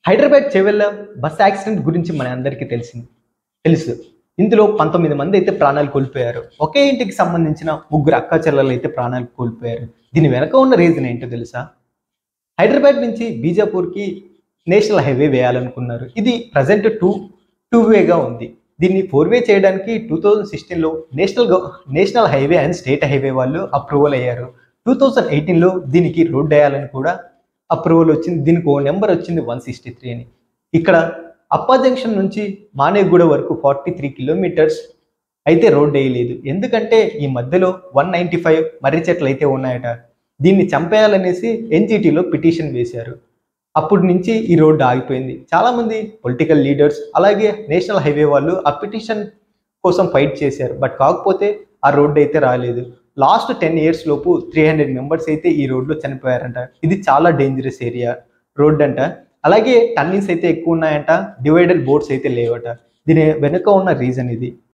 Hyderabad Chevella bus accident గురించి మన అందరికీ తెలుసు. ఇందులో 19 మంది అయితే ప్రాణాలు కోల్పోయారు. ఒకే ఇంటికి సంబంధించిన ముగ్గురు అక్కా చెల్లెలు అయితే ప్రాణాలు కోల్పోయారు. దీని వెనక ఉన్న రీజన్ ఏంటో తెలుసా? హైదరాబాద్ నుంచి బీజాపూర్కి నేషనల్ హైవే వేయాలనుకున్నారు. ఇది ప్రజెంట్ టూ వేగా ఉంది. దీన్ని 4 వే చేయడానికి 2016లో national highway and state highway వాళ్ళు అప్రూవల్ అయ్యారు. 2018లో దీనికి రోడ్ వేయాలని కూడా అప్రూవల్ వచ్చింది. దీనికి ఓ నెంబర్ వచ్చింది 163 అని. ఇక్కడ అప్పా జంక్షన్ నుంచి మానేగూడ వరకు 43 కిలోమీటర్స్ అయితే రోడ్ వేయలేదు. ఎందుకంటే ఈ మధ్యలో 195 మర్రి చెట్లు అయితే ఉన్నాయట. దీన్ని చంపేయాలనేసి ఎన్జిటిలో పిటిషన్ వేశారు. అప్పటి నుంచి ఈ రోడ్డు ఆగిపోయింది. చాలామంది పొలిటికల్ లీడర్స్ అలాగే నేషనల్ హైవే వాళ్ళు ఆ పిటిషన్ కోసం ఫైట్ చేశారు. బట్ కాకపోతే ఆ రోడ్డు అయితే రాలేదు. లాస్ట్ 10 years లోపు 300 మెంబర్స్ అయితే ఈ రోడ్లో చనిపోయారంట. ఇది చాలా డేంజరస్ ఏరియా రోడ్ అంట. అలాగే టర్నింగ్స్ అయితే ఎక్కువ ఉన్నాయంట. డివైడర్ బోర్డ్స్ అయితే లేవట. దీని వెనుక ఉన్న రీజన్ ఇది.